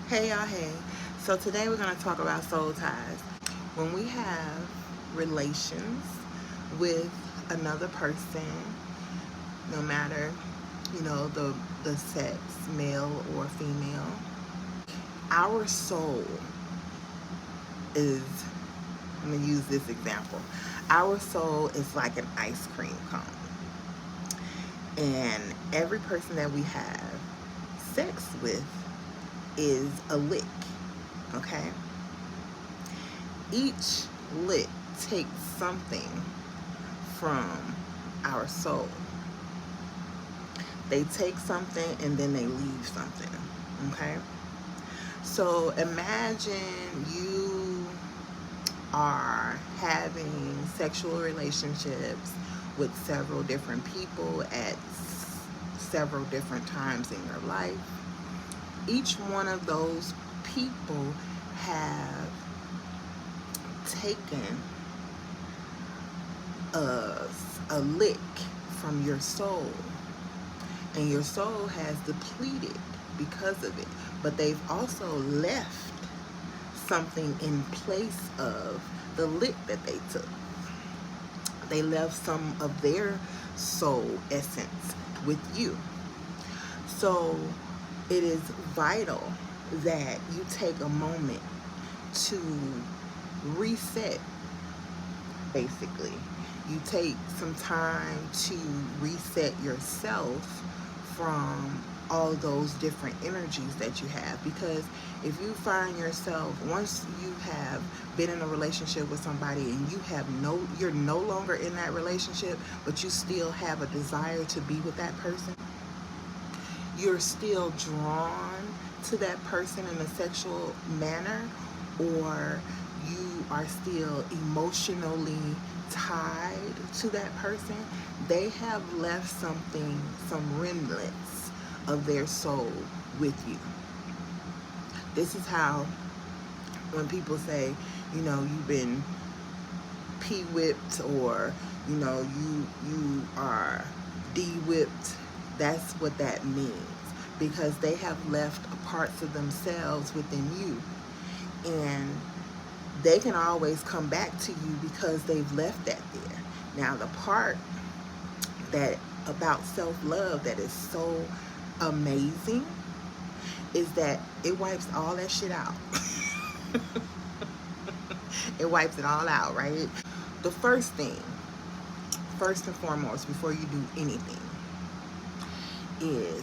Hey y'all, hey. So today we're going to talk about soul ties. When we have relations with another person, no matter, the sex, male or female, our soul is, I'm going to use this example. Our soul is like an ice cream cone. And every person that we have sex with is a lick, okay? Each lick takes something from our soul. They take something and then they leave something, okay? So imagine you are having sexual relationships with several different people at several different times in your life. Each one of those people have taken a lick from your soul, and your soul has depleted because of it, but they've also left something in place of the lick that they took. They left some of their soul essence with you. So it is vital that you take a moment to reset. Basically, you take some time to reset yourself from all those different energies that you have, because if you find yourself, once you have been in a relationship with somebody and you're no longer in that relationship, but you still have a desire to be with that person, you're still drawn to that person in a sexual manner, or you are still emotionally tied to that person, they have left something, some remnants of their soul with you. This is how, when people say, you've been p-whipped, or you are d-whipped, that's what that means, because they have left parts of themselves within you, and they can always come back to you because they've left that there. Now, the part that about self-love that is so amazing is that it wipes all that shit out. It wipes it all out, right? The first and foremost, before you do anything, is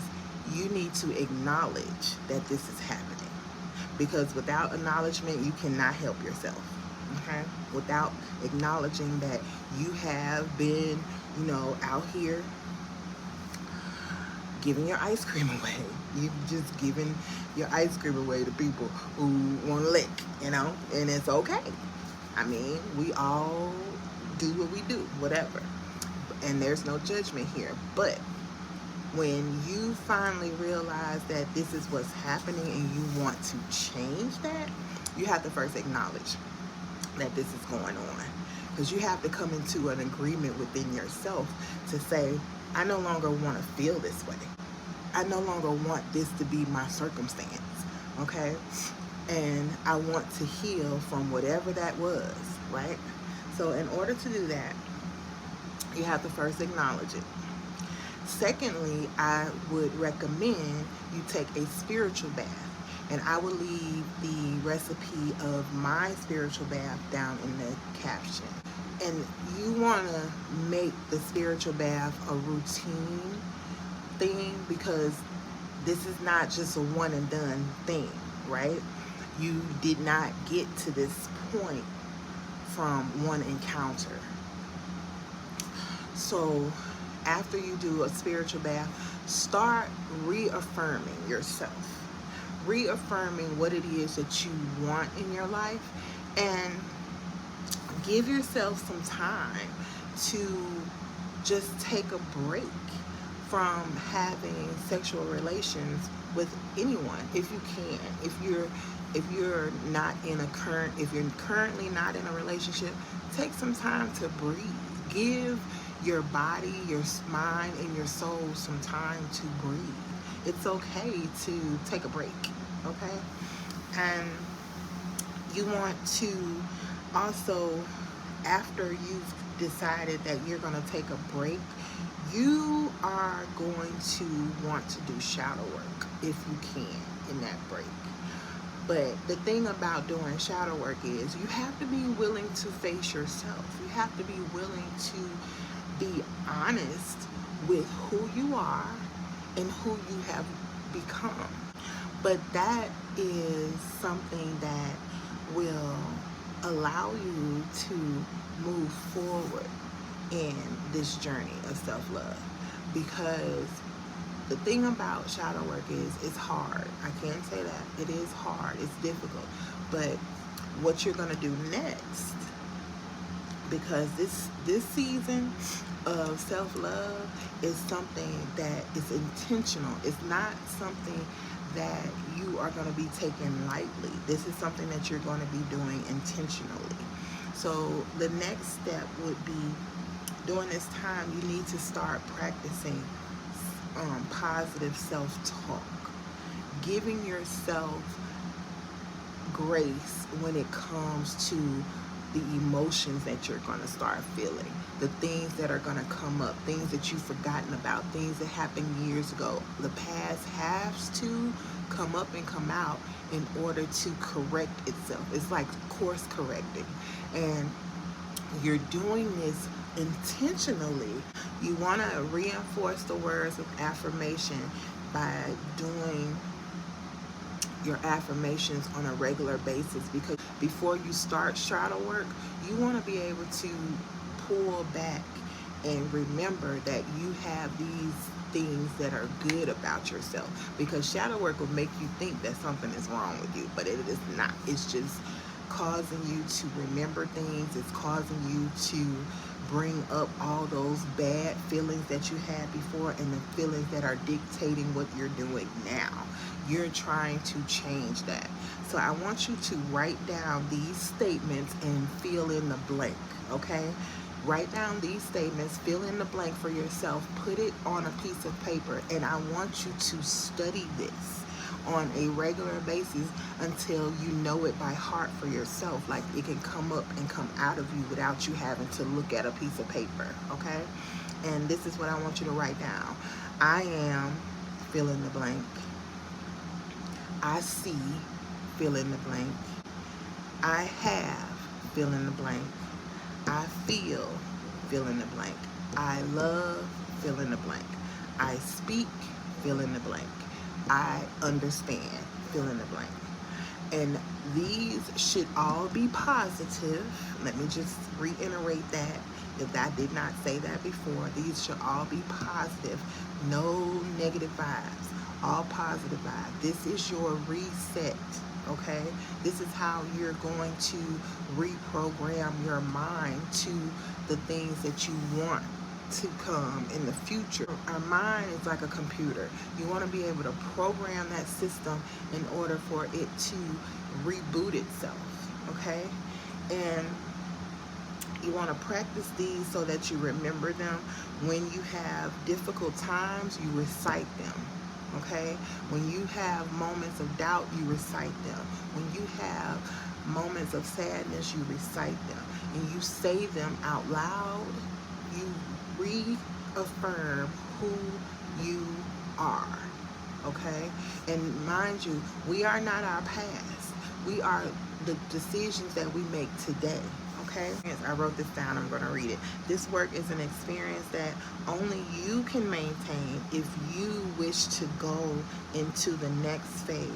you need to acknowledge that this is happening. Because without acknowledgement, you cannot help yourself. Okay? Without acknowledging that you have been, out here giving your ice cream away. You've just given your ice cream away to people who want to lick, and it's okay. I mean, we all do what we do, whatever. And there's no judgment here. But when you finally realize that this is what's happening and you want to change that, you have to first acknowledge that this is going on. Because you have to come into an agreement within yourself to say, I no longer want to feel this way. I no longer want this to be my circumstance, okay? And I want to heal from whatever that was, right? So in order to do that, you have to first acknowledge it. Secondly, I would recommend you take a spiritual bath. And I will leave the recipe of my spiritual bath down in the caption. And you want to make the spiritual bath a routine thing, because this is not just a one and done thing, right? You did not get to this point from one encounter. So after you do a spiritual bath, start reaffirming yourself. Reaffirming what it is that you want in your life, and give yourself some time to just take a break from having sexual relations with anyone if you can. If you're currently not in a relationship, take some time to breathe. Give your body, your mind, and your soul some time to breathe. It's okay to take a break. okay? And you want to also, after you've decided that you're going to take a break, you are going to want to do shadow work if you can in that break. But the thing about doing shadow work is you have to be willing to face yourself. You have to be willing to be honest with who you are and who you have become. But that is something that will allow you to move forward in this journey of self-love, because the thing about shadow work is it's hard. I can't say that. It is hard. It's difficult. But what you're going to do next, because this season of self-love is something that is intentional. It's not something that you are going to be taking lightly. This is something that you're going to be doing intentionally. So the next step would be, during this time, you need to start practicing positive self-talk, giving yourself grace when it comes to the emotions that you're going to start feeling, the things that are going to come up, things that you've forgotten about, things that happened years ago. The past has to come up and come out in order to correct itself. It's like course correcting, and you're doing this intentionally. You want to reinforce the words of affirmation by doing your affirmations on a regular basis, because before you start shadow work, you want to be able to pull back and remember that you have these things that are good about yourself, because shadow work will make you think that something is wrong with you, but it is not. It's just causing you to remember things. It's causing you to bring up all those bad feelings that you had before and the feelings that are dictating what you're doing now. You're trying to change that. So I want you to write down these statements and fill in the blank, okay? Write down these statements, fill in the blank for yourself, put it on a piece of paper, and I want you to study this on a regular basis until you know it by heart for yourself. Like, it can come up and come out of you without you having to look at a piece of paper, okay? And this is what I want you to write down. I am, fill in the blank. I see, fill in the blank. I have, fill in the blank. I feel, fill in the blank. I love, fill in the blank. I speak, fill in the blank. I understand, fill in the blank. And these should all be positive. Let me just reiterate that. If I did not say that before, these should all be positive. No negative vibes, all positive vibes. This is your reset, okay? This is how you're going to reprogram your mind to the things that you want to come in the future. Our mind is like a computer. You want to be able to program that system in order for it to reboot itself, okay? And you want to practice these so that you remember them. When you have difficult times, you recite them, okay? When you have moments of doubt, you recite them. When you have moments of sadness, you recite them. And you say them out loud. You reaffirm who you are, okay? And mind you, we are not our past. We are the decisions that we make today, okay? I wrote this down. I'm going to read it. This work is an experience that only you can maintain if you wish to go into the next phase.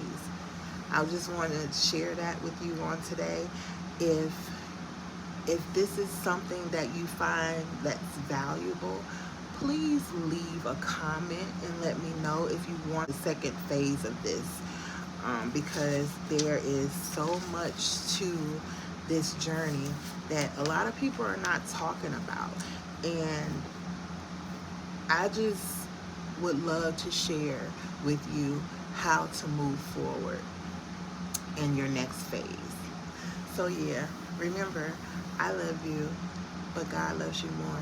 I just want to share that with you on today. If this is something that you find that's valuable, please leave a comment and let me know if you want the second phase of this, because there is so much to this journey that a lot of people are not talking about, and I just would love to share with you how to move forward in your next phase. So yeah, remember, I love you, but God loves you more.